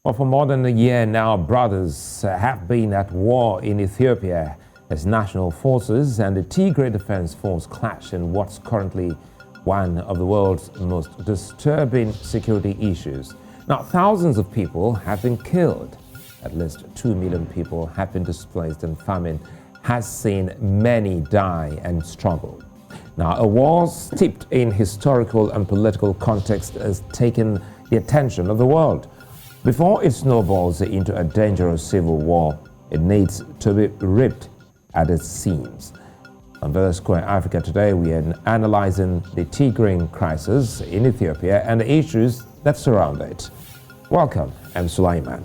Well, for more than a year now, brothers have been at war in Ethiopia as national forces and the Tigray Defense Force clash in what's currently one of the world's most disturbing security issues. Now, thousands of people have been killed. At least 2 million people have been displaced, and famine has seen many die and struggle. Now, a war steeped in historical and political context has taken the attention of the world. Before it snowballs into a dangerous civil war, it needs to be ripped at its seams. On VSA Africa today, we are analyzing the Tigray crisis in Ethiopia and the issues that surround it. Welcome, I'm Sulaiman.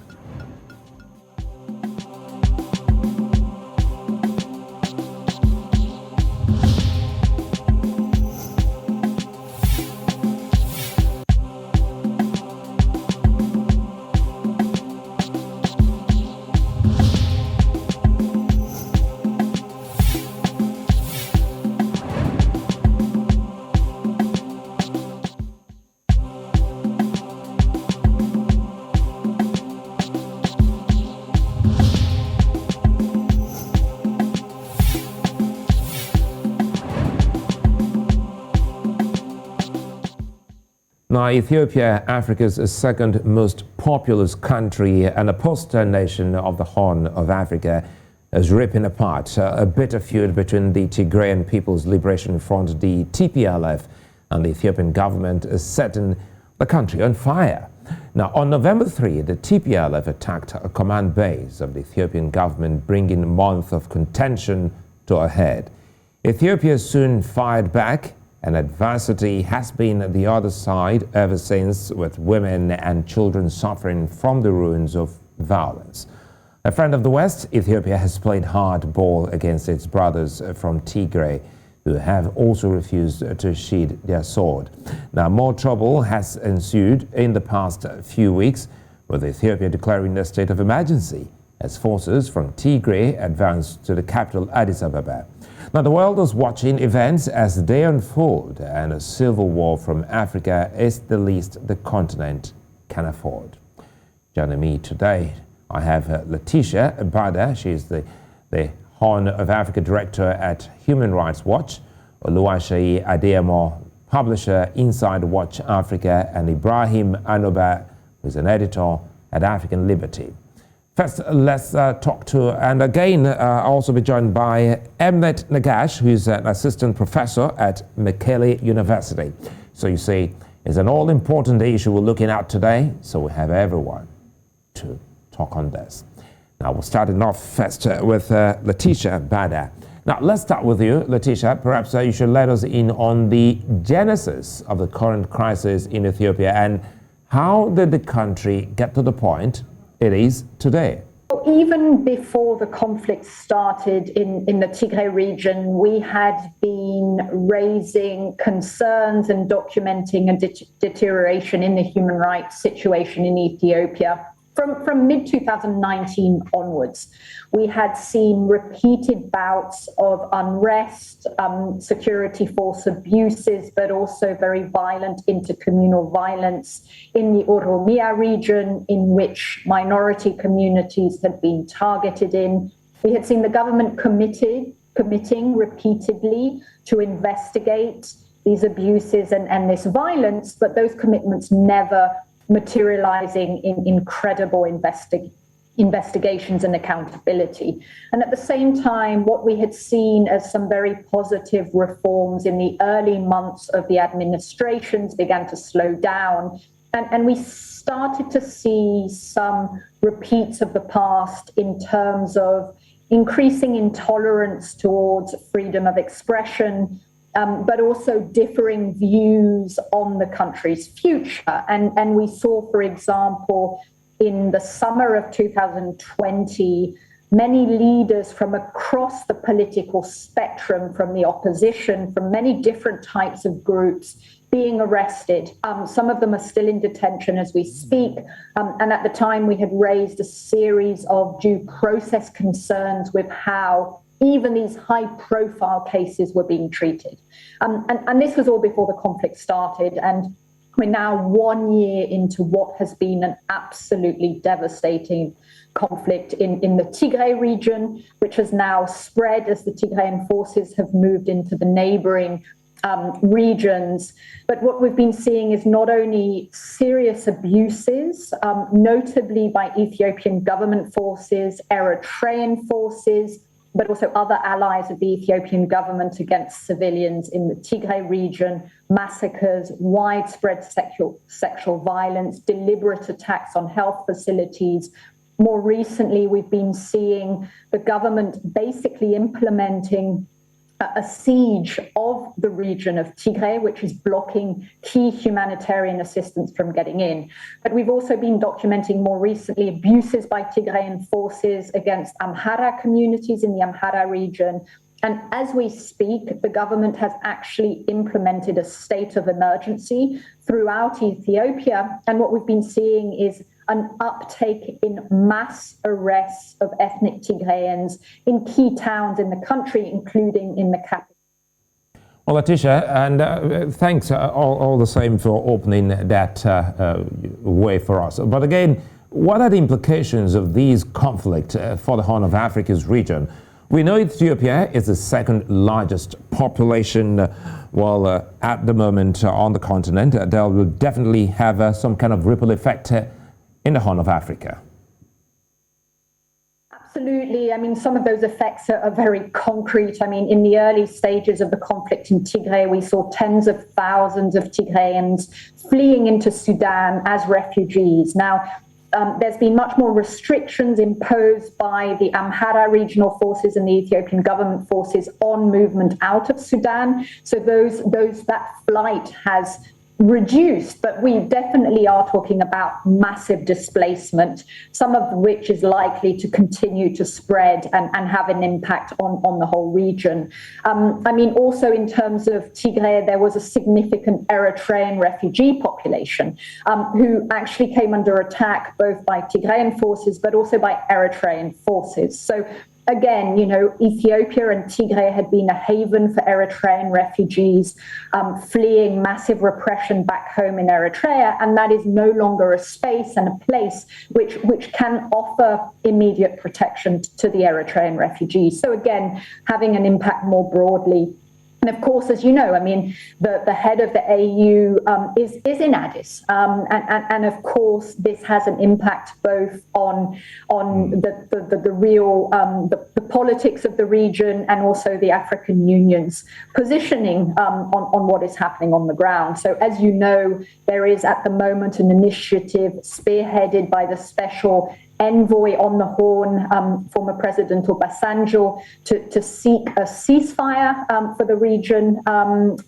Now, Ethiopia, Africa's second most populous country and a poster nation of the Horn of Africa, is ripping apart. A bitter feud between the Tigrayan People's Liberation Front, the TPLF, and the Ethiopian government is setting the country on fire. Now, on November 3, the TPLF attacked a command base of the Ethiopian government, bringing a month of contention to a head. Ethiopia soon fired back, and adversity has been the other side ever since, with women and children suffering from the ruins of violence. A friend of the West, Ethiopia has played hardball against its brothers from Tigray, who have also refused to sheathe their sword. Now, more trouble has ensued in the past few weeks, with Ethiopia declaring a state of emergency as forces from Tigray advanced to the capital, Addis Ababa. Now, the world is watching events as they unfold, and a civil war from Africa is the least the continent can afford. Joining me today, I have Laetitia Bader. She is the Horn of Africa Director at Human Rights Watch, Oluwaseyi Adeyemo, publisher Inside Watch Africa, and Ibrahim Anoba, who is an editor at African Liberty. First, let's talk to, and again, I'll also be joined by Emnet Negash, who's an assistant professor at Mekelle University. So you see, it's an all-important issue we're looking at today, so we have everyone to talk on this. Now, we're starting off first with Laetitia Bader. Now, let's start with you, Laetitia. Perhaps you should let us in on the genesis of the current crisis in Ethiopia, and how did the country get to the point it is today? Even before the conflict started in the Tigray region, we had been raising concerns and documenting a deterioration in the human rights situation in Ethiopia. From mid-2019 onwards, we had seen repeated bouts of unrest, security force abuses, but also very violent intercommunal violence in the Oromia region, in which minority communities had been targeted in. We had seen the government committing repeatedly to investigate these abuses and this violence, but those commitments never materializing in credible investigations and accountability. And at the same time, what we had seen as some very positive reforms in the early months of the administrations began to slow down. And we started to see some repeats of the past in terms of increasing intolerance towards freedom of expression, but also differing views on the country's future. And we saw, for example, in the summer of 2020, many leaders from across the political spectrum, from the opposition, from many different types of groups, being arrested. Some of them are still in detention as we speak. And at the time, we had raised a series of due process concerns with how even these high-profile cases were being treated. And this was all before the conflict started. And We're now 1 year into what has been an absolutely devastating conflict in the Tigray region, which has now spread as the Tigrayan forces have moved into the neighboring regions. But what we've been seeing is not only serious abuses, notably by Ethiopian government forces, Eritrean forces, but also other allies of the Ethiopian government against civilians in the Tigray region, massacres, widespread sexual violence, deliberate attacks on health facilities. More recently, we've been seeing the government basically implementing a siege of the region of Tigray, which is blocking key humanitarian assistance from getting in. But we've also been documenting more recently abuses by Tigrayan forces against Amhara communities in the Amhara region. And as we speak, the government has actually implemented a state of emergency throughout Ethiopia. And what we've been seeing is an uptake in mass arrests of ethnic Tigrayans in key towns in the country, including in the capital. Well, Laetitia, and thanks all the same for opening that way for us. But again, what are the implications of these conflicts for the Horn of Africa's region? We know Ethiopia is the second largest population, at the moment on the continent. There will definitely have some kind of ripple effect in the Horn of Africa. Absolutely. I mean, some of those effects are very concrete. I mean, in the early stages of the conflict in Tigray, we saw tens of thousands of Tigrayans fleeing into Sudan as refugees. Now, there's been much more restrictions imposed by the Amhara regional forces and the Ethiopian government forces on movement out of Sudan. So that flight has reduced, but we definitely are talking about massive displacement, some of which is likely to continue to spread and have an impact on the whole region. I mean, also in terms of Tigray, there was a significant Eritrean refugee population who actually came under attack both by Tigrayan forces, but also by Eritrean forces. So again, you know, Ethiopia and Tigray had been a haven for Eritrean refugees fleeing massive repression back home in Eritrea, and that is no longer a space and a place which can offer immediate protection to the Eritrean refugees. So again, having an impact more broadly. And of course, as you know, I mean, the head of the AU is in Addis, and of course, this has an impact both on the real the politics of the region and also the African Union's positioning on what is happening on the ground. So, as you know, there is at the moment an initiative spearheaded by the special envoy on the Horn, former President Obasanjo, to seek a ceasefire for the region.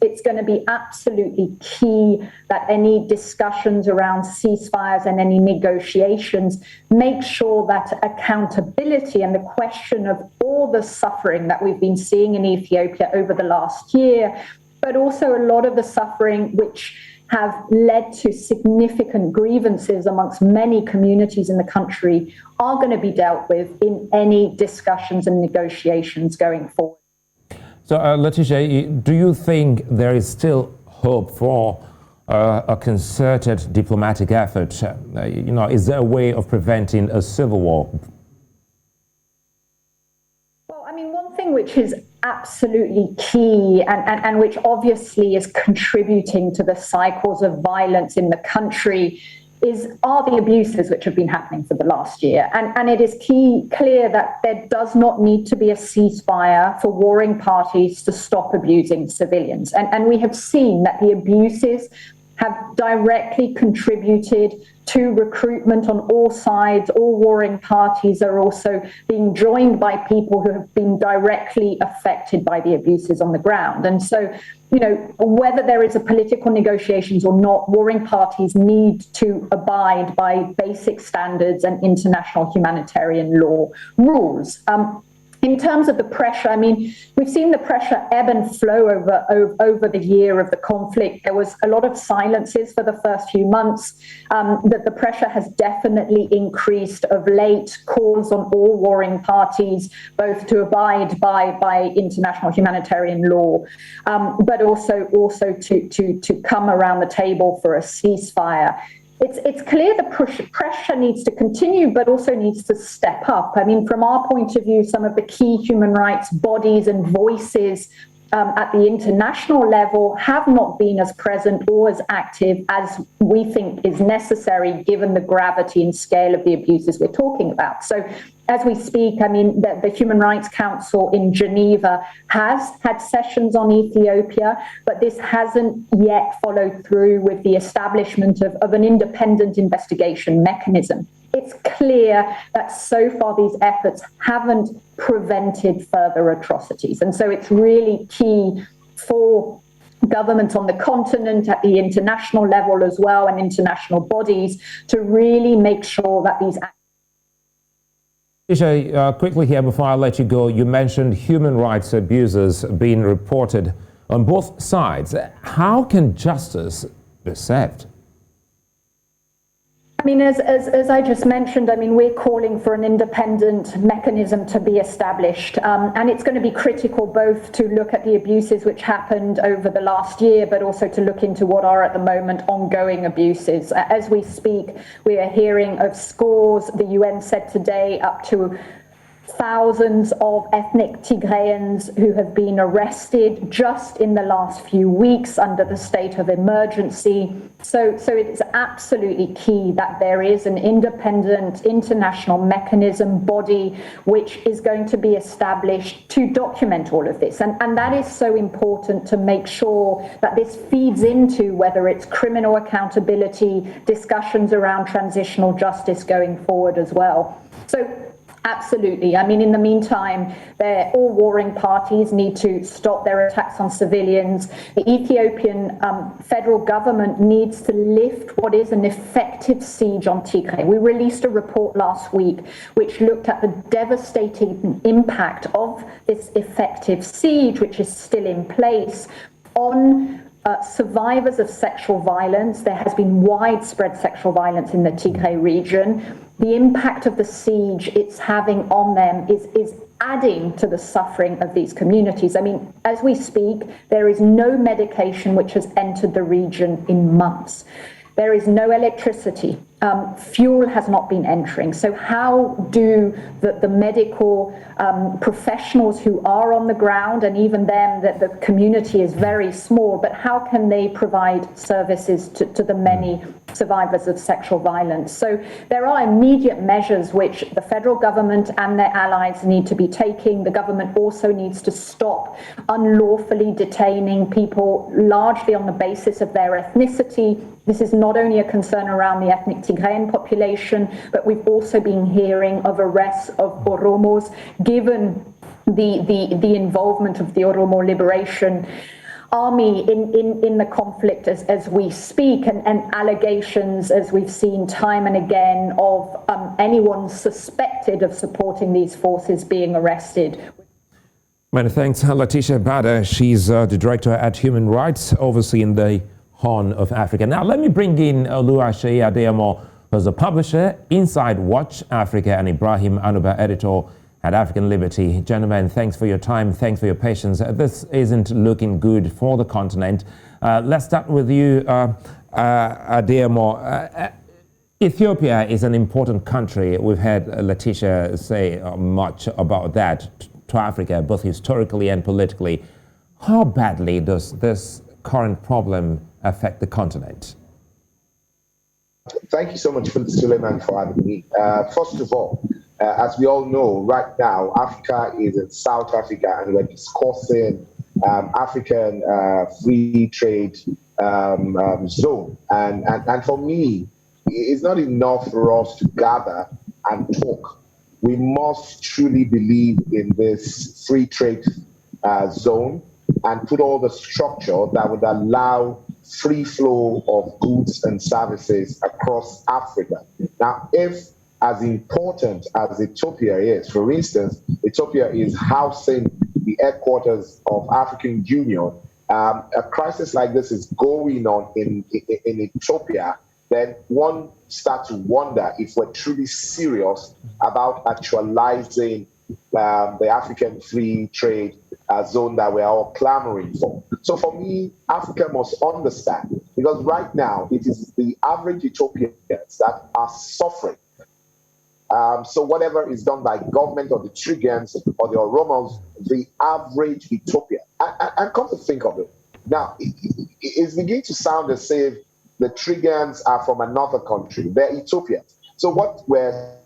It's going to be absolutely key that any discussions around ceasefires and any negotiations make sure that accountability and the question of all the suffering that we've been seeing in Ethiopia over the last year, but also a lot of the suffering which have led to significant grievances amongst many communities in the country are going to be dealt with in any discussions and negotiations going forward. So, Laetitia, do you think there is still hope for a concerted diplomatic effort? Is there a way of preventing a civil war? Well, I mean, one thing which is absolutely key and which obviously is contributing to the cycles of violence in the country are the abuses which have been happening for the last year. And it is clear that there does not need to be a ceasefire for warring parties to stop abusing civilians. And we have seen that the abuses have directly contributed to recruitment on all sides. All warring parties are also being joined by people who have been directly affected by the abuses on the ground. And so, you know, whether there is a political negotiations or not, warring parties need to abide by basic standards and international humanitarian law rules. In terms of the pressure, I mean, we've seen the pressure ebb and flow over the year of the conflict. There was a lot of silences for the first few months. That the pressure has definitely increased of late. Calls on all warring parties, both to abide by international humanitarian law, but also to come around the table for a ceasefire. It's clear the pressure needs to continue, but also needs to step up. I mean, from our point of view, some of the key human rights bodies and voices at the international level have not been as present or as active as we think is necessary, given the gravity and scale of the abuses we're talking about. So as we speak, I mean, the Human Rights Council in Geneva has had sessions on Ethiopia, but this hasn't yet followed through with the establishment of an independent investigation mechanism. It's clear that so far these efforts haven't prevented further atrocities. And so it's really key for governments on the continent, at the international level as well, and international bodies to really make sure that these quickly here before I let you go, you mentioned human rights abuses being reported on both sides. How can justice be served? I mean, as I just mentioned, I mean, we're calling for an independent mechanism to be established. And it's going to be critical both to look at the abuses which happened over the last year, but also to look into what are at the moment ongoing abuses. As we speak, we are hearing of scores, the UN said today, up to thousands of ethnic Tigrayans who have been arrested just in the last few weeks under the state of emergency. So it's absolutely key that there is an independent international mechanism body which is going to be established to document all of this. And that is so important to make sure that this feeds into whether it's criminal accountability, discussions around transitional justice going forward as well. So absolutely. I mean, in the meantime, all warring parties need to stop their attacks on civilians. The Ethiopian federal government needs to lift what is an effective siege on Tigray. We released a report last week which looked at the devastating impact of this effective siege, which is still in place, on survivors of sexual violence. There has been widespread sexual violence in the Tigray region. The impact of the siege it's having on them is adding to the suffering of these communities. I mean, as we speak, there is no medication which has entered the region in months. There is no electricity. Fuel has not been entering. So how do the medical professionals who are on the ground, and even them, that the community is very small, but how can they provide services to the many survivors of sexual violence? So there are immediate measures which the federal government and their allies need to be taking. The government also needs to stop unlawfully detaining people largely on the basis of their ethnicity. This is not only a concern around the ethnic Tigrayan population, but we've also been hearing of arrests of Oromos, given the involvement of the Oromo Liberation Army in the conflict as we speak, and allegations, as we've seen time and again, of anyone suspected of supporting these forces being arrested. Many thanks, Laetitia Bader. She's the director at Human Rights, overseeing the Horn of Africa. Now, let me bring in Oluwaseyi Adeyemo, who's a publisher, Inside Watch Africa, and Ibrahim Anoba, editor at African Liberty. Gentlemen, thanks for your time. Thanks for your patience. This isn't looking good for the continent. Let's start with you, Adeyemo. Ethiopia is an important country. We've had Laetitia say much about that to Africa, both historically and politically. How badly does this current problem affect the continent? Thank you so much, Sulaiman, for having me. First of all, as we all know, right now, Africa is in South Africa, and we're discussing African free trade zone. And for me, it's not enough for us to gather and talk. We must truly believe in this free trade zone and put all the structure that would allow free flow of goods and services across Africa. Now, if as important as Ethiopia is, for instance, Ethiopia is housing the headquarters of African Union. A crisis like this is going on in Ethiopia, then one starts to wonder if we're truly serious about actualizing the African free trade zone that we're all clamoring for. So for me, Africa must understand, because right now it is the average Ethiopians that are suffering. So whatever is done by government or the Tigrayans or the Oromos, the average Ethiopian, and come to think of it, now it's beginning to sound as if the Tigrayans are from another country. They're Ethiopians. So what we're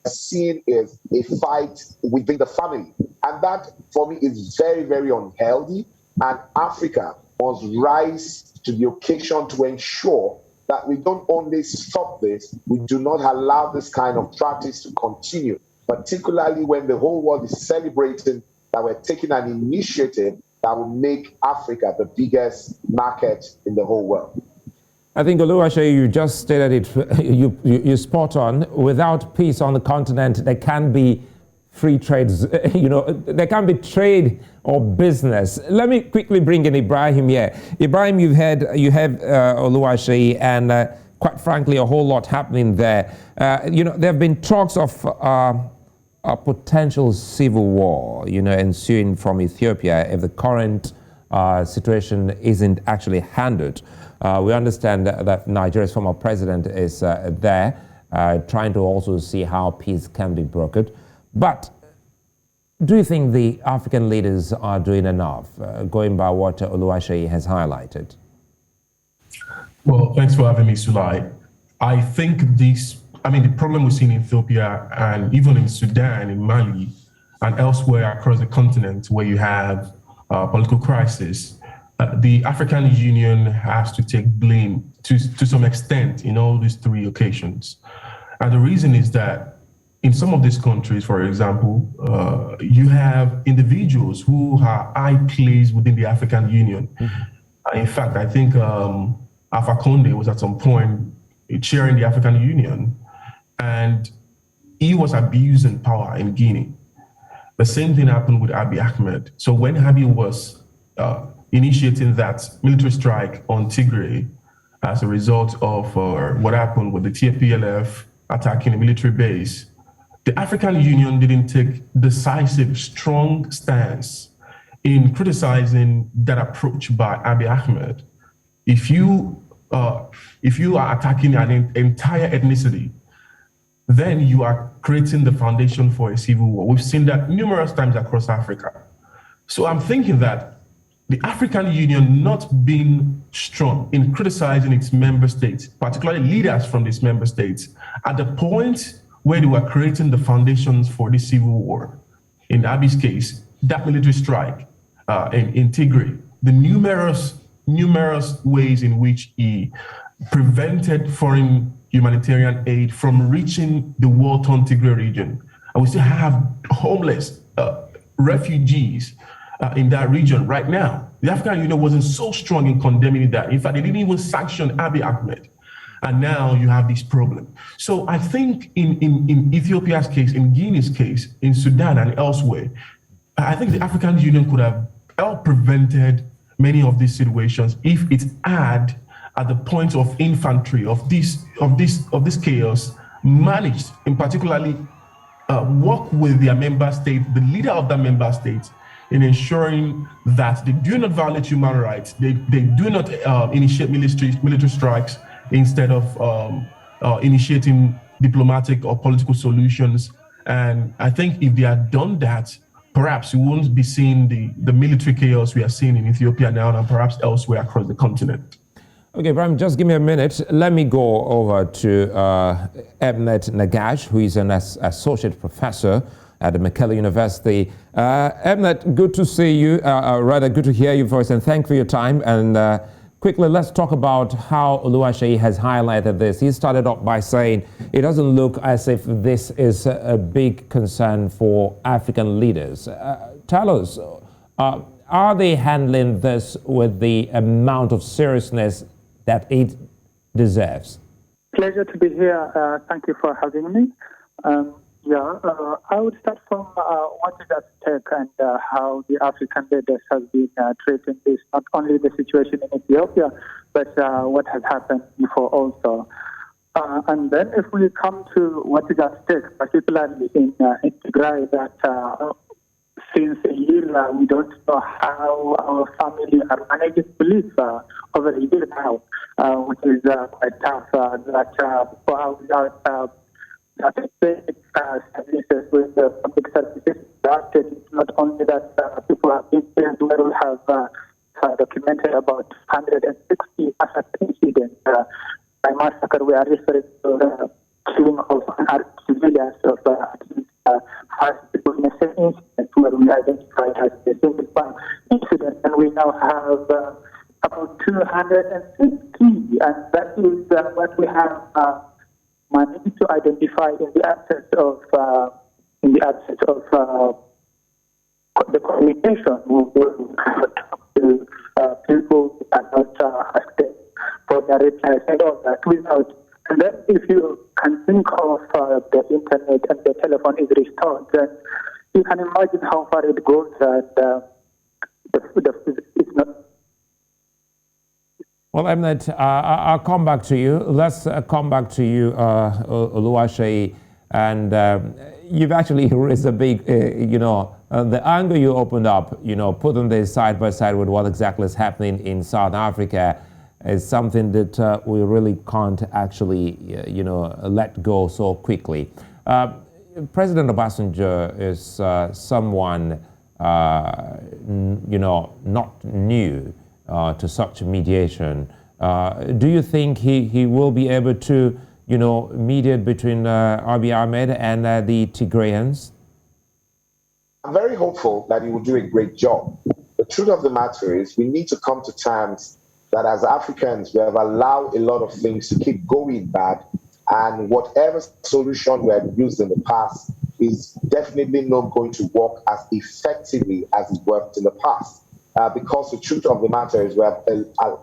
seeing is a fight within the family. And that, for me, is very, very unhealthy. And Africa must rise to the occasion to ensure that we don't only stop this, we do not allow this kind of practice to continue, particularly when the whole world is celebrating that we're taking an initiative that will make Africa the biggest market in the whole world. I think, Oluwaseyi, you just stated it, you spot on. Without peace on the continent, there can be free trades, there can be trade or business. Let me quickly bring in Ibrahim here. Ibrahim, you have Oluwaseyi, and quite frankly, a whole lot happening there. There have been talks of a potential civil war, ensuing from Ethiopia if the current situation isn't actually handled. We understand that Nigeria's former president is there, trying to also see how peace can be brokered. But do you think the African leaders are doing enough, going by what Oluwaseyi has highlighted? Well, thanks for having me, Sulai. I think the problem we see in Ethiopia and even in Sudan, in Mali, and elsewhere across the continent where you have political crisis, the African Union has to take blame to some extent in all these three occasions. And the reason is that in some of these countries, for example, you have individuals who are high placed within the African Union. Mm-hmm. In fact, I think Alpha Conde was at some point chairing the African Union, and he was abusing power in Guinea. The same thing happened with Abiy Ahmed. So when Abiy was initiating that military strike on Tigray as a result of what happened with the TPLF attacking a military base, the African Union didn't take decisive, strong stance in criticizing that approach by Abiy Ahmed. If you are attacking an entire ethnicity, then you are creating the foundation for a civil war. We've seen that numerous times across Africa. So I'm thinking that the African Union not being strong in criticizing its member states, particularly leaders from these member states, at the point where they were creating the foundations for this civil war. In Abiy's case, that military strike in Tigray, the numerous ways in which he prevented foreign humanitarian aid from reaching the war-torn Tigray region. And we still have homeless refugees in that region right now. The African Union wasn't so strong in condemning that. In fact, they didn't even sanction Abiy Ahmed. And now you have this problem. So I think in Ethiopia's case, in Guinea's case, in Sudan and elsewhere, I think the African Union could have helped prevented many of these situations if it had, at the point of infantry of this chaos, managed, in particularly work with their member state, the leader of that member state, in ensuring that they do not violate human rights, they do not initiate military strikes instead of initiating diplomatic or political solutions. And I think if they had done that, perhaps we won't be seeing the military chaos we are seeing in Ethiopia now and perhaps elsewhere across the continent. Okay, Ibrahim, just give me a minute. Let me go over to Emnet Negash, who is an associate professor at the Mekelle University. Emnet, good to see you, rather good to hear your voice, and thank you for your time. And quickly, let's talk about how Oluwaseyi has highlighted this. He started off by saying it doesn't look as if this is a big concern for African leaders. Tell us, are they handling this with the amount of seriousness that it deserves? Pleasure to be here. Thank you for having me. I would start from what is at stake and how the African leaders have been treating this, not only the situation in Ethiopia, but what has happened before also. And then if we come to what is at stake, particularly in Tigray, that since a year we don't know how our family are managing to live over a year now, which is quite tough. That basic services with the public services adapted. It's not only that people have been killed, we have documented about 160 massacre incidents. By massacre, we are referring to the killing of unarmed civilians of at least 5 people in the same incident where we identified as the single one incident, and we now have about 250, and that is what we have managed to identify in the absence of the communication. We will talk to people and not ask them for their replies and all that without. And then if you can think of the internet and the telephone is restored, then you can imagine how far it goes, and it's not. Well, Emnet, I'll come back to you. Let's come back to you, Oluwaseyi. And you've actually raised a big, the angle you opened up, putting this side by side with what exactly is happening in South Africa is something that we really can't actually, let go so quickly. President Obasanjo is someone, not new to such mediation. Do you think he will be able to, mediate between Abiy Ahmed and the Tigrayans? I'm very hopeful that he will do a great job. The truth of the matter is we need to come to terms that as Africans, we have allowed a lot of things to keep going bad, and whatever solution we have used in the past is definitely not going to work as effectively as it worked in the past. Because the truth of the matter is we have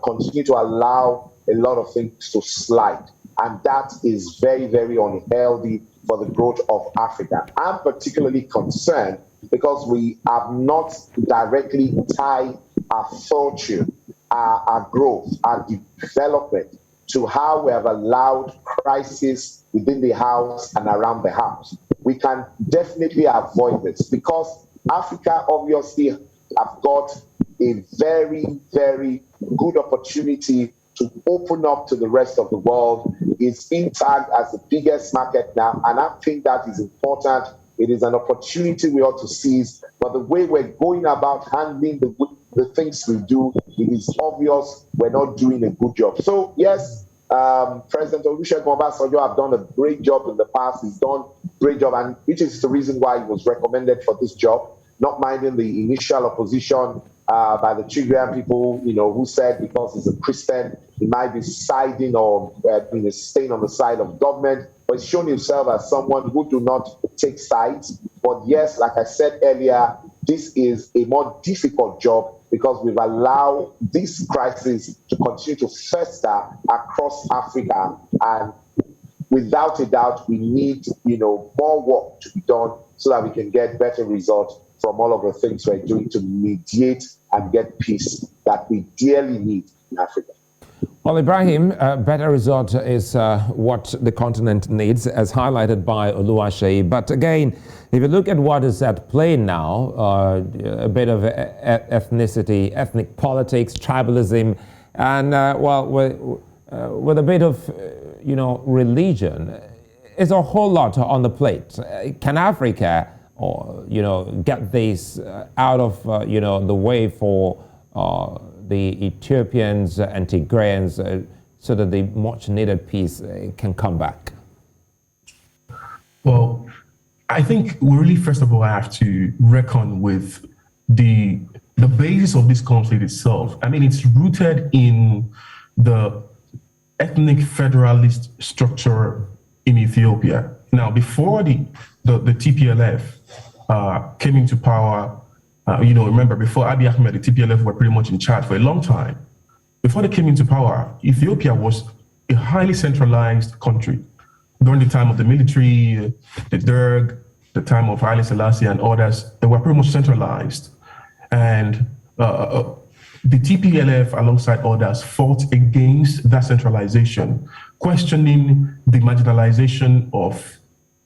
continued to allow a lot of things to slide, and that is very, very unhealthy for the growth of Africa. I'm particularly concerned because we have not directly tied our fortune, our growth, our development to how we have allowed crisis within the house and around the house. We can definitely avoid this because Africa obviously have got a very, very good opportunity to open up to the rest of the world. It's being tagged as the biggest market now, and I think that is important. It is an opportunity we ought to seize, but the way we're going about handling the things we do, it is obvious we're not doing a good job. So yes, President Olusegun Obasanjo have done a great job in the past. He's done a great job, and which is the reason why he was recommended for this job, not minding the initial opposition by the Tigrayan people, who said because he's a Christian, he might be siding or staying on the side of government. But he's shown himself as someone who do not take sides. But yes, like I said earlier, this is a more difficult job because we've allowed this crisis to continue to fester across Africa. And without a doubt, we need, more work to be done so that we can get better results from all of the things we're doing to mediate and get peace that we dearly need in Africa. Well, Ibrahim, better result is what the continent needs, as highlighted by Oluwaseyi. But again, if you look at what is at play now, a bit of ethnicity, ethnic politics, tribalism, and with a bit of, religion, is a whole lot on the plate. Can Africa, get this out of, the way for the Ethiopians and Tigrayans so that the much needed peace can come back? Well, I think we really, first of all, have to reckon with the basis of this conflict itself. I mean, it's rooted in the ethnic federalist structure in Ethiopia. Now, before the TPLF came into power, remember, before Abiy Ahmed, the TPLF were pretty much in charge for a long time. Before they came into power, Ethiopia was a highly centralized country. During the time of the military, the Derg, the time of Haile Selassie and others, they were pretty much centralized. And the TPLF, alongside others, fought against that centralization, questioning the marginalization of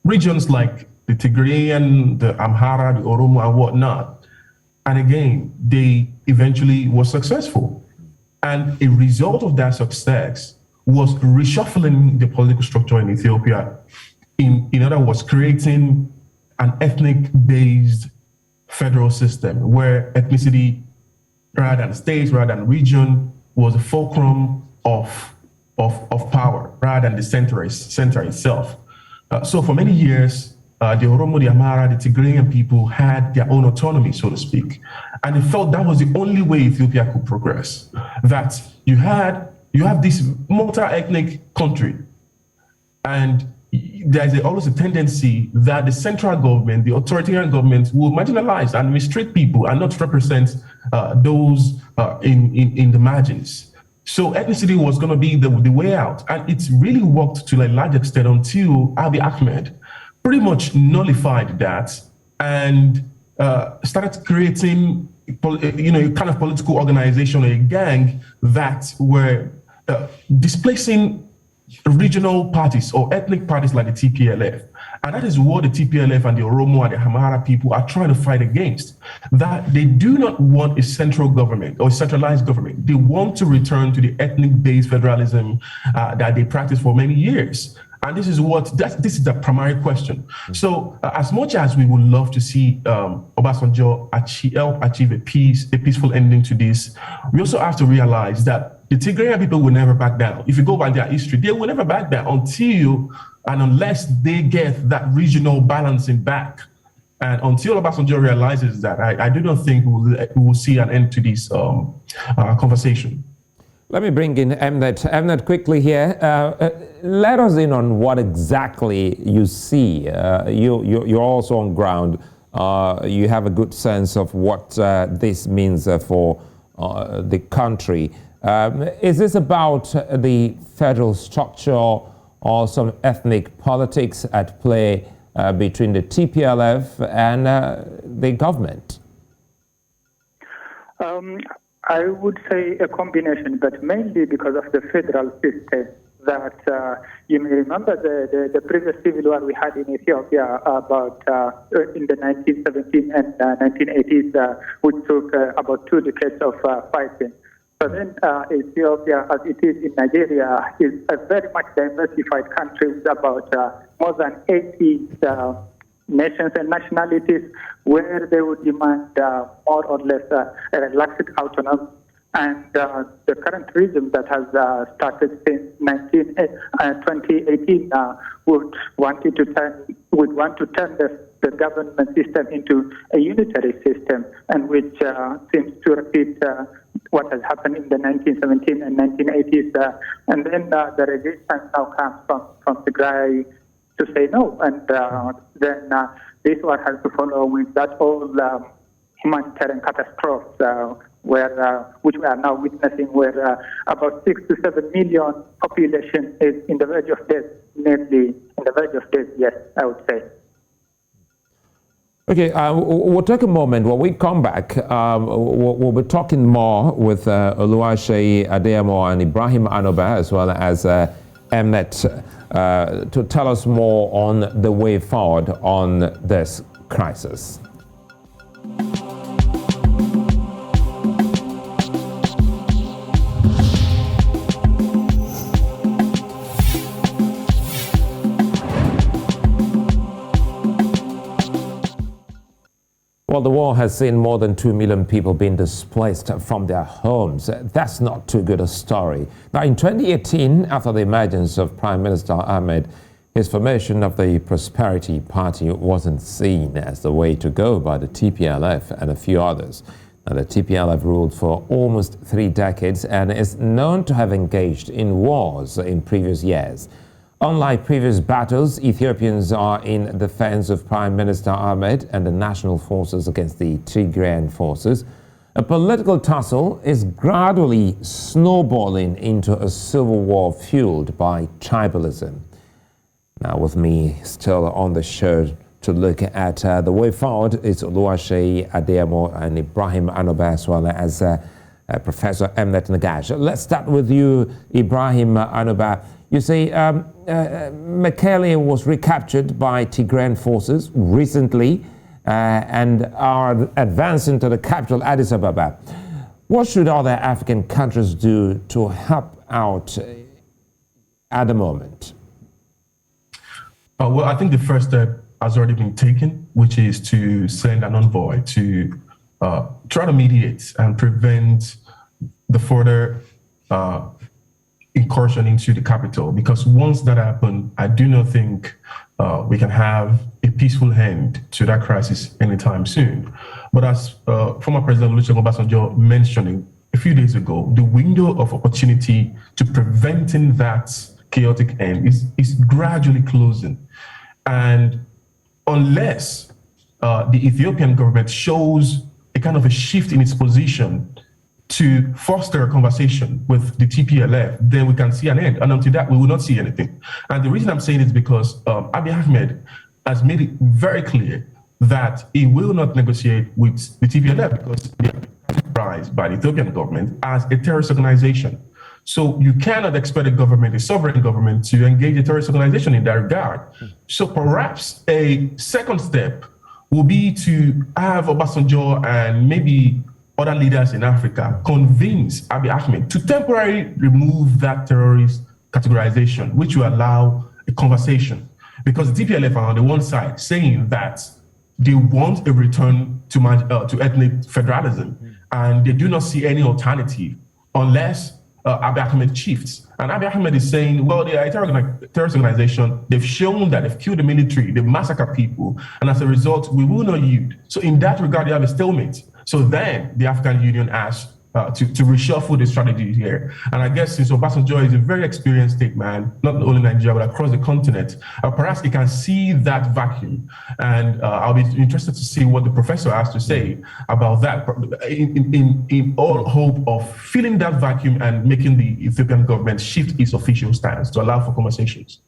regions like the Tigrayan, the Amhara, the Oromo, and whatnot. And again, they eventually were successful. And a result of that success was reshuffling the political structure in Ethiopia. In other words, creating an ethnic-based federal system where ethnicity, rather than state, rather than region, was a fulcrum of power, rather than the center itself. So for many years, the Oromo, the Amhara, the Tigrayan people had their own autonomy, so to speak. And they felt that was the only way Ethiopia could progress. That you have this multi-ethnic country, and there's always a tendency that the central government, the authoritarian government, will marginalize and mistreat people and not represent those in the margins. So ethnicity was going to be the way out. And it's really worked to a large extent until Abiy Ahmed pretty much nullified that and started creating, a kind of political organization, a gang that were displacing regional parties or ethnic parties like the TPLF. And that is what the TPLF and the Oromo and the Amhara people are trying to fight against. That they do not want a central government or a centralized government. They want to return to the ethnic-based federalism that they practiced for many years. And this is the primary question. So as much as we would love to see Obasanjo achieve a peaceful ending to this, we also have to realize that the Tigrayan people will never back down. If you go by their history, they will never back down until and unless they get that regional balancing back. And until Obasanjo realizes that, I do not think we will see an end to this conversation. Let me bring in Emnet. Emnet, quickly here. Let us in on what exactly you see. You're also on ground. You have a good sense of what this means for the country. Is this about the federal structure or some ethnic politics at play between the TPLF and the government? I would say a combination, but mainly because of the federal system. That you may remember the previous civil war we had in Ethiopia about in the 1970s and 1980s, which took about 2 decades of fighting. So then Ethiopia, as it is in Nigeria, is a very much diversified country with about more than 80 nations and nationalities, where they would demand more or less a relaxed autonomy. And the current regime that has started since 2018 would want to turn the government system into a unitary system, and which seems to repeat what has happened in the 1970s and 1980s. And then the resistance now comes from Tigray to say no. And then this one has to follow with that old humanitarian catastrophe, which we are now witnessing, where about 6 to 7 million population is in the verge of death, nearly in the verge of death, yes, I would say. Okay, we'll take a moment. When we come back, we'll be talking more with Oluwaseyi Adeyemo and Ibrahim Anoba, as well as Emnet, to tell us more on the way forward on this crisis. Well, the war has seen more than 2 million people being displaced from their homes. That's not too good a story. Now, in 2018, after the emergence of Prime Minister Ahmed, his formation of the Prosperity Party wasn't seen as the way to go by the TPLF and a few others. Now, the TPLF ruled for almost 3 decades and is known to have engaged in wars in previous years. Unlike previous battles, Ethiopians are in defense of Prime Minister Ahmed and the national forces against the Tigrayan forces. A political tussle is gradually snowballing into a civil war fueled by tribalism. Now with me still on the show to look at the way forward is Oluwaseyi Adeyemo and Ibrahim Anoba, as well as Professor Emnet Negash. Let's start with you, Ibrahim Anoba. You say Mekelle was recaptured by Tigrayan forces recently and are advancing to the capital, Addis Ababa. What should other African countries do to help out at the moment? Well, I think the first step has already been taken, which is to send an envoy to try to mediate and prevent the further incursion into the capital. Because once that happens, I do not think we can have a peaceful end to that crisis anytime soon. But as former President Olusegun Obasanjo mentioning a few days ago, the window of opportunity to preventing that chaotic end is gradually closing. And unless the Ethiopian government shows a kind of a shift in its position to foster a conversation with the TPLF, then we can see an end. And until that, we will not see anything. And the reason I'm saying it is because Abiy Ahmed has made it very clear that he will not negotiate with the TPLF because they are categorized by the Ethiopian government as a terrorist organization. So you cannot expect a sovereign government, to engage a terrorist organization in that regard. So perhaps a second step will be to have Obasanjo and maybe other leaders in Africa convince Abiy Ahmed to temporarily remove that terrorist categorization, which will allow a conversation. Because the TPLF are on the one side saying that they want a return to ethnic federalism, and they do not see any alternative unless Abiy Ahmed shifts. And Abiy Ahmed is saying, well, they are a terrorist organization. They've shown that they've killed the military, they've massacred people, and as a result, we will not yield. So in that regard, they have a stalemate. So then the African Union asked to reshuffle the strategy here. And I guess since Obasanjo is a very experienced statesman, not only Nigeria, but across the continent, perhaps he can see that vacuum. And I'll be interested to see what the professor has to say about that in all hope of filling that vacuum and making the Ethiopian government shift its official stance to allow for conversations.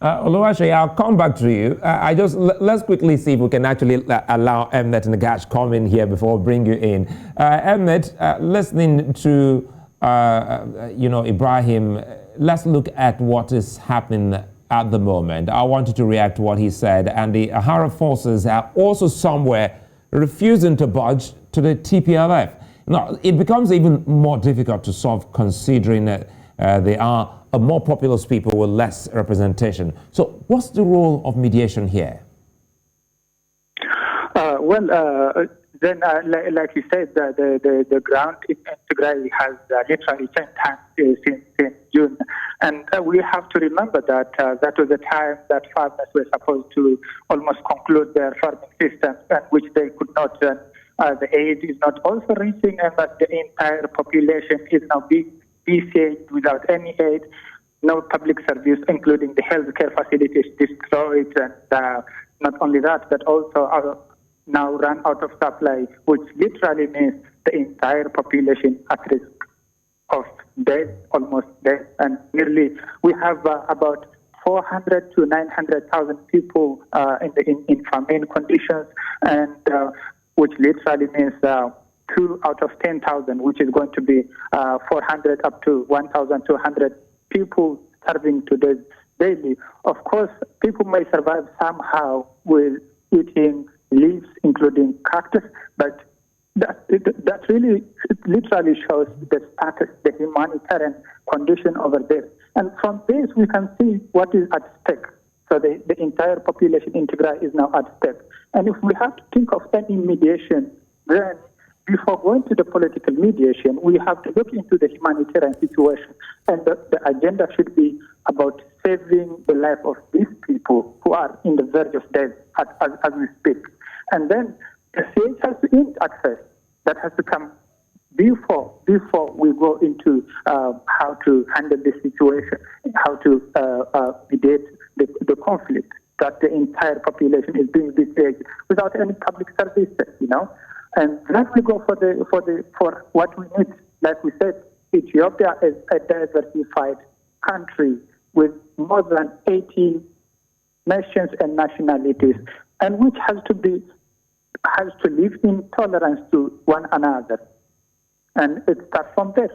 Oluwaseyi, I'll come back to you. Let's quickly see if we can actually allow Emnet Negash come in here before we bring you in. Emnet, listening to Ibrahim, let's look at what is happening at the moment. I want you to react to what he said. And the Ahara forces are also somewhere refusing to budge to the TPLF. Now, it becomes even more difficult to solve considering that they are a more populous people with less representation. So what's the role of mediation here? Like you said, the ground in Tigray has literally changed hands since June. And we have to remember that that was the time that farmers were supposed to almost conclude their farming systems, and which they could not. The aid is not also reaching, and that the entire population is now being VSA without any aid, no public service, including the healthcare facilities destroyed, and not only that, but also are now run out of supply, which literally means the entire population at risk of death, almost death, and nearly we have about 400 to 900,000 people in famine conditions, and which literally means 2 out of 10,000, which is going to be 400 up to 1,200 people starving to death daily. Of course, people may survive somehow with eating leaves, including cactus, but that really literally shows the status, the humanitarian condition over there. And from this, we can see what is at stake. So the entire population in Tigray is now at stake. And if we have to think of any mediation, then before going to the political mediation, we have to look into the humanitarian situation. And the agenda should be about saving the life of these people who are in the verge of death as we speak. And then the state has to end access. That has to come before we go into how to handle the situation, how to mediate the conflict, that the entire population is being displaced without any public services, And then we go for what we need. Like we said, Ethiopia is a diversified country with more than 80 nations and nationalities, and which has to live in tolerance to one another. And it starts from there.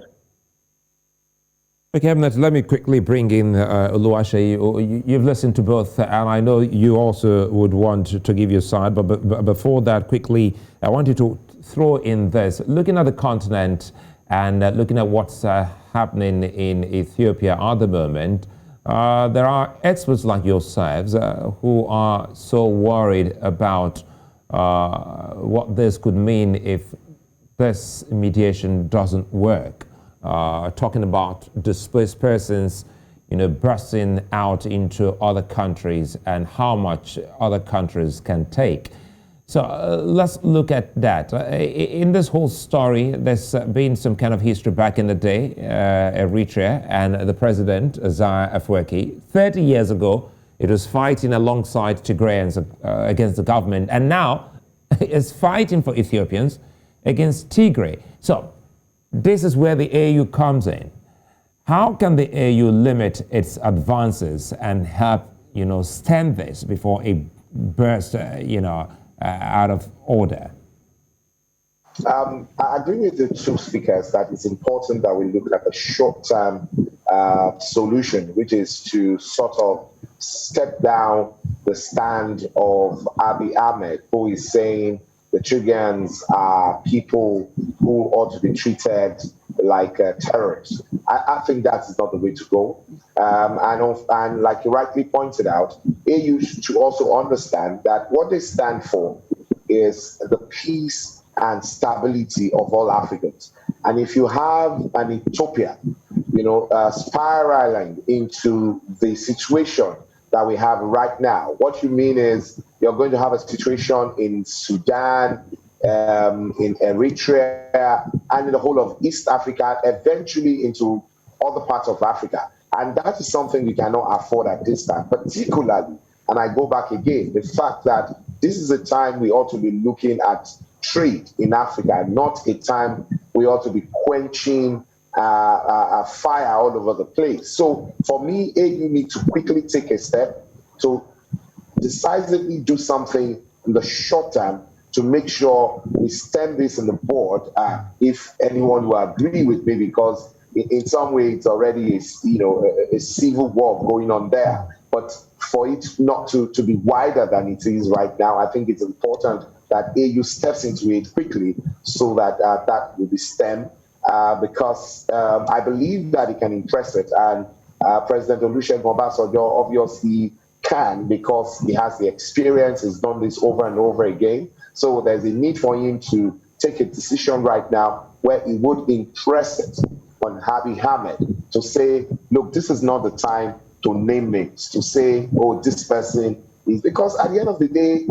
Okay, Emnet, let me quickly bring in Oluwaseyi. You've listened to both, and I know you also would want to give your side, but before that, quickly, I want you to throw in this. Looking at the continent and looking at what's happening in Ethiopia at the moment, there are experts like yourselves who are so worried about what this could mean if this mediation doesn't work. Talking about displaced persons, bursting out into other countries and how much other countries can take. So let's look at that. In this whole story, there's been some kind of history back in the day, Eritrea and the president, Isaias Afwerki. 30 years ago, it was fighting alongside Tigrayans against the government, and now it's fighting for Ethiopians against Tigray. So this is where the AU comes in. How can the AU limit its advances and help, stem this before it bursts, out of order? I agree with the two speakers that it's important that we look at a short-term solution, which is to sort of step down the stand of Abiy Ahmed, who is saying the Tigrayans are people who ought to be treated like terrorists. I think that is not the way to go. And like you rightly pointed out, AU should also understand that what they stand for is the peace and stability of all Africans. And if you have an Ethiopia, spiraling into the situation that we have right now, what you mean is you're going to have a situation in Sudan, in Eritrea, and in the whole of East Africa, eventually into other parts of Africa. And that is something we cannot afford at this time, particularly, and I go back again, the fact that this is a time we ought to be looking at trade in Africa, not a time we ought to be quenching a fire all over the place. So for me, AU need to quickly take a step to decisively do something in the short term to make sure we stem this in the board, if anyone will agree with me, because in some way it's already a civil war going on there. But for it not to be wider than it is right now, I think it's important that AU steps into it quickly so that that will be stemmed, because I believe that it can impress it. And President Olusegun Obasanjo obviously can, because he has the experience, he's done this over and over again. So there's a need for him to take a decision right now where he would impress it on Abiy Ahmed to say, look, this is not the time to name names, to say, oh, this person is, because at the end of the day,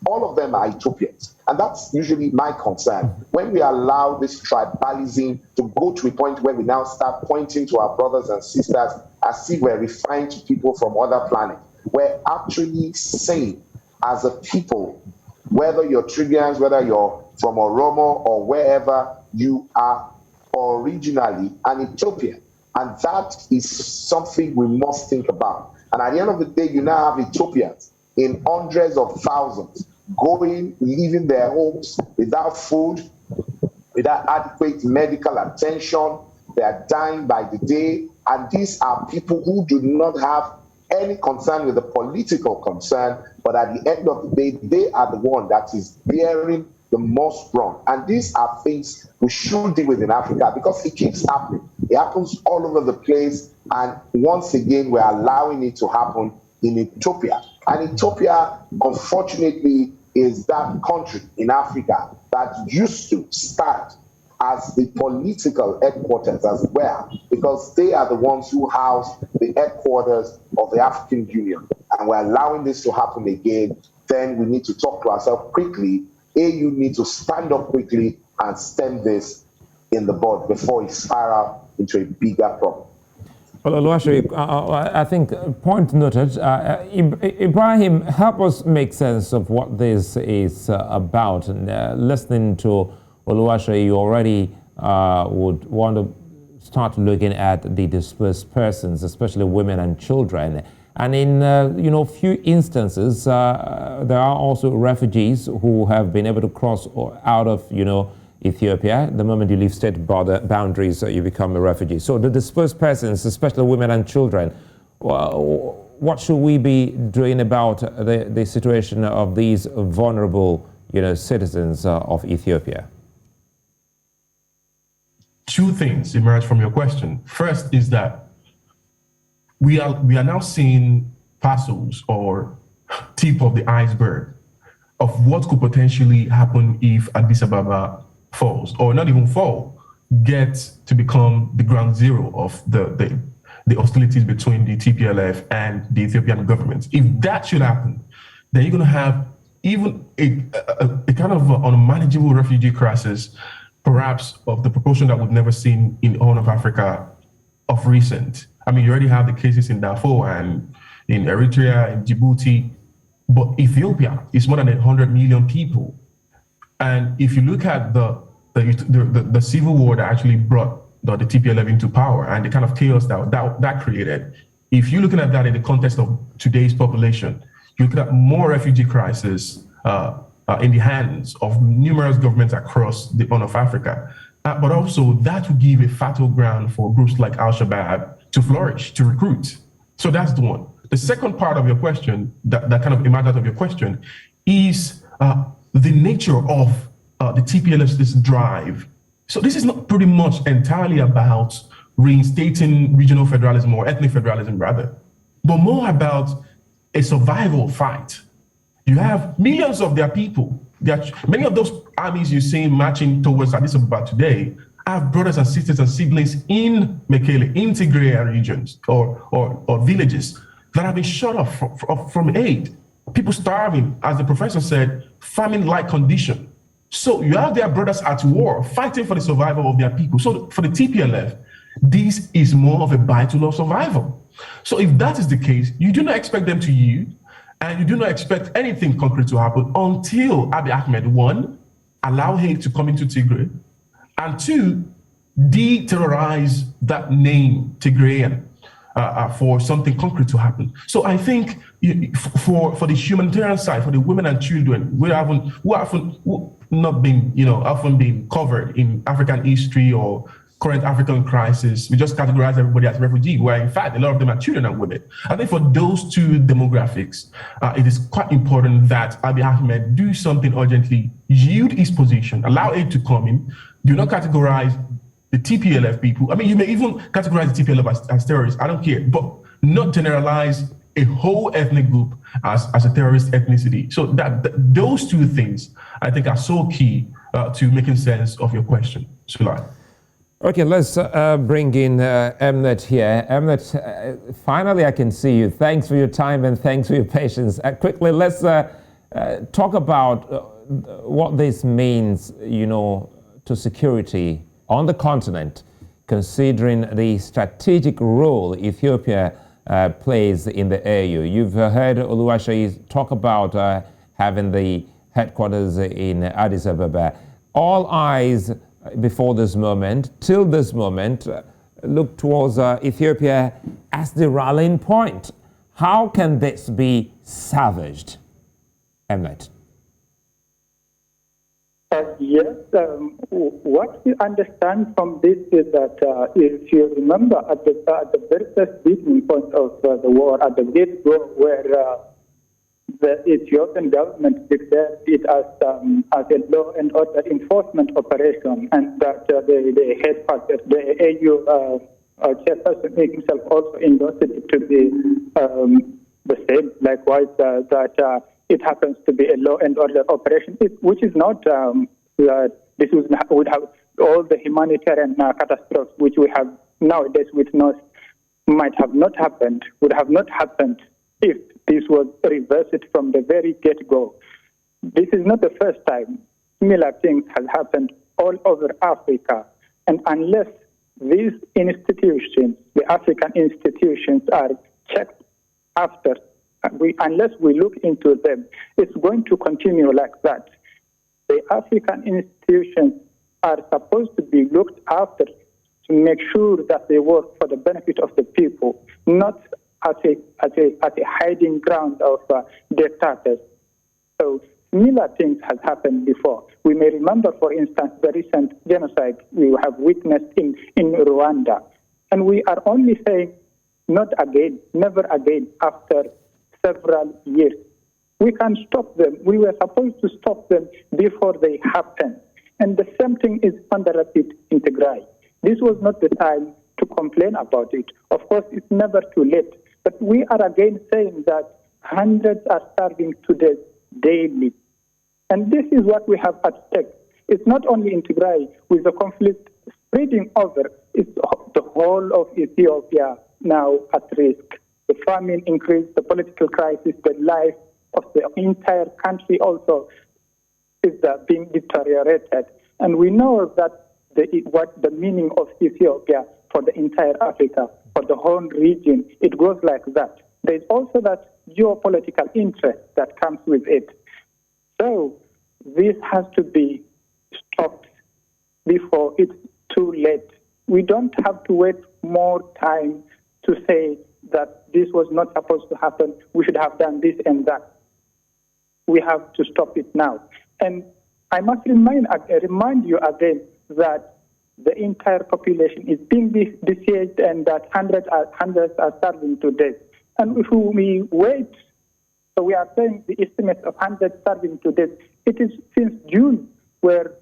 all of them are Ethiopians. And that's usually my concern. When we allow this tribalism to go to a point where we now start pointing to our brothers and sisters as if we're referring to people from other planets, we're actually saying, as a people, whether you're Tigrayans, whether you're from Oromo or wherever, you are originally an Ethiopian. And that is something we must think about. And at the end of the day, you now have Ethiopians in hundreds of thousands going, leaving their homes without food, without adequate medical attention. They are dying by the day. And these are people who do not have any concern with the political concern, but at the end of the day, they are the one that is bearing the most wrong. And these are things we should deal with in Africa, because it keeps happening. It happens all over the place. And once again, we're allowing it to happen in Ethiopia. And Ethiopia, unfortunately, is that country in Africa that used to start as the political headquarters as well, because they are the ones who house the headquarters of the African Union. And we're allowing this to happen again. Then we need to talk to ourselves quickly. AU needs to stand up quickly and stem this in the bud before it spirals into a bigger problem. Well, Oluwaseyi, I think point noted. Ibrahim, help us make sense of what this is about. And listening to Oluwaseyi, you already would want to start looking at the displaced persons, especially women and children. And in few instances, there are also refugees who have been able to cross out of Ethiopia. The moment you leave state boundaries, you become a refugee. So the displaced persons, especially women and children, what should we be doing about the situation of these vulnerable, citizens of Ethiopia? Two things emerge from your question. First is that we are now seeing parcels or tip of the iceberg of what could potentially happen if Addis Ababa falls, or not even fall, gets to become the ground zero of the hostilities between the TPLF and the Ethiopian government. If that should happen, then you're going to have even a kind of unmanageable refugee crisis, perhaps of the proportion that we've never seen in all of Africa of recent. I mean, you already have the cases in Darfur and in Eritrea, in Djibouti, but Ethiopia is more than 100 million people. And if you look at the civil war that actually brought the TPLF into power and the kind of chaos that created, if you're looking at that in the context of today's population, you look at more refugee crisis in the hands of numerous governments across the Horn of Africa. But also that will give a fertile ground for groups like Al-Shabaab to flourish, to recruit. So that's the one. The second part of your question, that kind of emerged out of your question, is the nature of the TPLF's drive. So this is not pretty much entirely about reinstating regional federalism or ethnic federalism rather, but more about a survival fight. You have millions of their people. Many of those armies you see marching towards Addis Ababa today have brothers and sisters and siblings in Mekelle, in Tigray regions or villages that have been shut off from aid. People starving, as the professor said, famine-like condition. So you have their brothers at war, fighting for the survival of their people. So for the TPLF, this is more of a battle of survival. So if that is the case, you do not expect them to yield, and you do not expect anything concrete to happen until Abiy Ahmed, one, allow aid to come into Tigray, and two, de-terrorize that name, Tigrayan, for something concrete to happen. So I think for the humanitarian side, for the women and children, who often not been, often been covered in African history or current African crisis, we just categorize everybody as refugee, where in fact a lot of them are children and women. I think for those two demographics, it is quite important that Abiy Ahmed do something urgently, yield his position, allow aid to come in, do not categorize the TPLF people. I mean, you may even categorize the TPLF as terrorists, I don't care, but not generalize a whole ethnic group as a terrorist ethnicity. So those two things, I think, are so key to making sense of your question, Sulaiman. Okay, let's bring in Emnet here. Emnet, finally I can see you. Thanks for your time and thanks for your patience. Quickly, let's talk about what this means, to security on the continent, considering the strategic role Ethiopia plays in the AU. You've heard Oluwaseyi talk about having the headquarters in Addis Ababa. All eyes before this moment, till this moment, look towards Ethiopia as the rallying point. How can this be salvaged? Emnet. Yes, what we understand from this is that if you remember at the very first beginning point of the war, at the get-go, where the Ethiopian government declared it as a law and order enforcement operation, and that the headquarters, the AU chairperson himself also endorsed it to be the same. Likewise, that it happens to be a law and order operation, which is not. This would have all the humanitarian catastrophes which we have nowadays witnessed might have not happened, would have not happened if this was reversed from the very get-go. This is not the first time. Similar things have happened all over Africa. And unless these institutions, the African institutions, are checked after, unless we look into them, it's going to continue like that. The African institutions are supposed to be looked after to make sure that they work for the benefit of the people, not as a hiding ground of dictators. So similar things have happened before. We may remember, for instance, the recent genocide we have witnessed in Rwanda. And we are only saying, not again, never again, after several years. We can stop them. We were supposed to stop them before they happened. And the same thing is under Rapid in Tigray. This was not the time to complain about it. Of course, it's never too late. But we are again saying that hundreds are starving to death daily. And this is what we have at stake. It's not only in Tigray with the conflict spreading over, it's the whole of Ethiopia now at risk. The famine increased, the political crisis, the life of the entire country also is being deteriorated. And we know that what the meaning of Ethiopia for the entire Africa, for the whole region, it goes like that. There's also that geopolitical interest that comes with it. So this has to be stopped before it's too late. We don't have to wait more time to say that this was not supposed to happen, we should have done this and that. We have to stop it now. And I must remind you again that the entire population is being besieged and that hundreds are starving to death. And if we wait, so we are saying the estimate of hundreds starving to death, it is since June where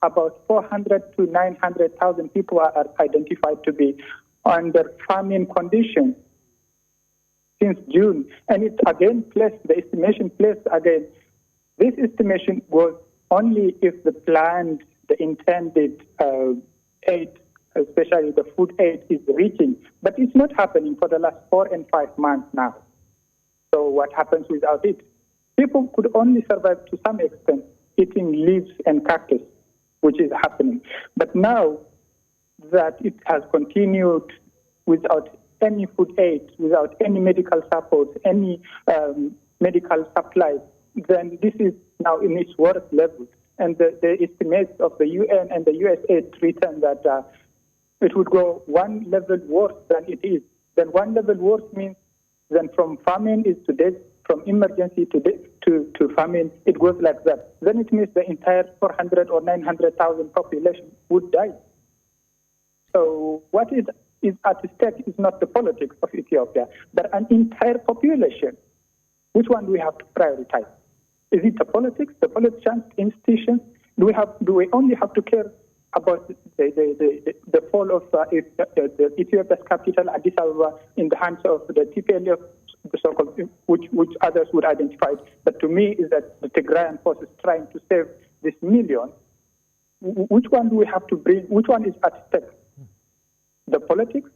about 400 to 900,000 people are identified to be under famine conditions since June. And it's again placed, the estimation placed again. This estimation was only if the planned, the intended aid, especially the food aid, is reaching. But it's not happening for the last 4 and 5 months now. So what happens without it? People could only survive to some extent eating leaves and cactus, which is happening. But now that it has continued without any food aid, without any medical support, any medical supplies, then this is now in its worst level. And the estimates of the UN and the USA threaten that it would go one level worse than it is. Then one level worse means then from famine is to death, from emergency to famine, it goes like that. Then it means the entire 400 or 900,000 population would die. So what is at stake is not the politics of Ethiopia, but an entire population. Which one do we have to prioritize? Is it the politics, the politicians, institutions? Do we only have to care about the fall of Ethiopia's capital, Addis Ababa, in the hands of the TPLF, the so-called, which others would identify? But to me, is that the Tigrayan forces trying to save this million. Which one do we have to bring? Which one is at stake? The politics,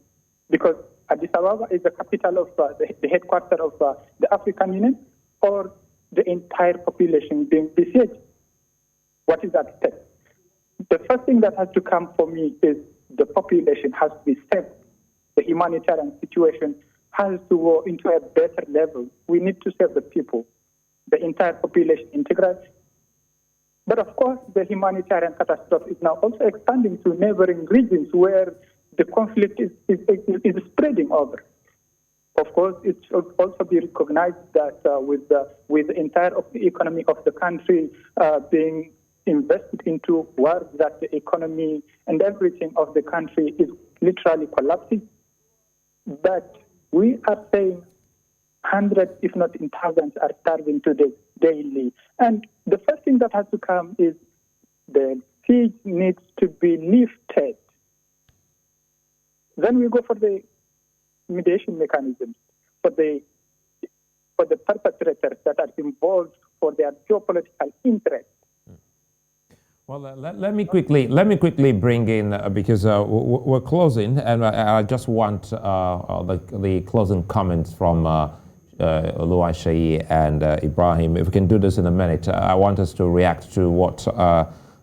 because Addis Ababa is the capital of the headquarters of the African Union, or the entire population being besieged? What is at stake? The first thing that has to come for me is the population has to be saved. The humanitarian situation has to go into a better level. We need to save the people, the entire population in Tigray. But of course, the humanitarian catastrophe is now also expanding to neighboring regions where the conflict is spreading over. Of course, it should also be recognized that with the entire of the economy of the country being invested into work, that the economy and everything of the country is literally collapsing. But we are saying hundreds, if not in thousands, are starving to death daily. And the first thing that has to come is the siege needs to be lifted. Then we go for the mediation mechanisms for the perpetrators that are involved for their geopolitical interests. Well, let me quickly bring in because we're closing, and I just want the closing comments from Oluwaseyi and Ibrahim. If we can do this in a minute, I want us to react to what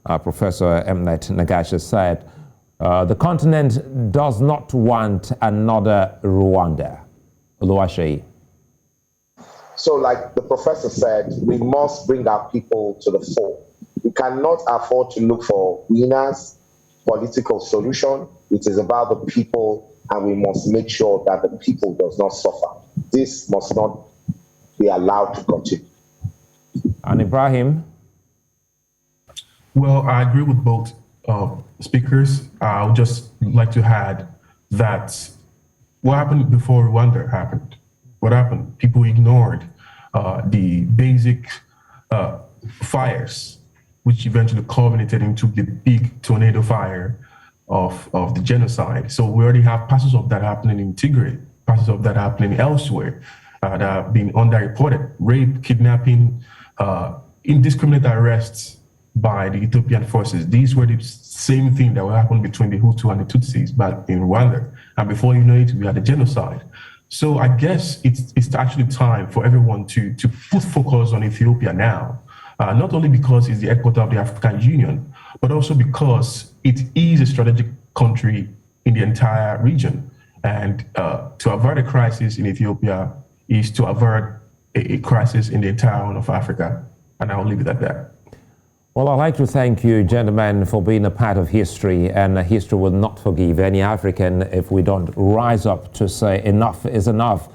Professor Emnet Negash has said. The continent does not want another Rwanda. Oluwaseyi. So like the professor said, we must bring our people to the fore. We cannot afford to look for winners, political solution. It is about the people, and we must make sure that the people does not suffer. This must not be allowed to continue. And Ibrahim? Well, I agree with both speakers. I would just like to add that what happened before Rwanda happened? What happened? People ignored the basic fires, which eventually culminated into the big tornado fire of the genocide. So we already have passes of that happening in Tigray, passes of that happening elsewhere that have been underreported. Rape, kidnapping, indiscriminate arrests by the Ethiopian forces. These were the same thing that happened between the Hutu and the Tutsis back in Rwanda. And before you know it, we had a genocide. So I guess it's actually time for everyone to put focus on Ethiopia now, not only because it's the headquarters of the African Union, but also because it is a strategic country in the entire region. And to avert a crisis in Ethiopia is to avert a crisis in the entire horn of Africa. And I'll leave it at that. Well, I'd like to thank you, gentlemen, for being a part of history, and history will not forgive any African if we don't rise up to say enough is enough.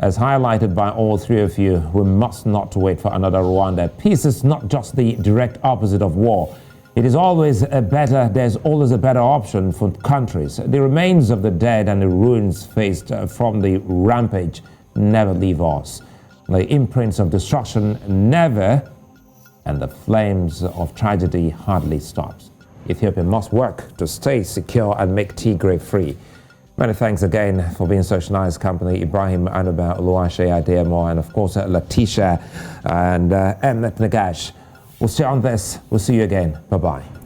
As highlighted by all three of you, we must not wait for another Rwanda. Peace is not just the direct opposite of war. It is always there's always a better option for countries. The remains of the dead and the ruins faced from the rampage never leave us. The imprints of destruction never, and the flames of tragedy hardly stops. Ethiopia must work to stay secure and make Tigray free. Many thanks again for being such nice company. Ibrahim Anoba, Oluwaseyi Adeyemo, and of course Laetitia and Emnet Negash. We'll stay on this. We'll see you again. Bye-bye.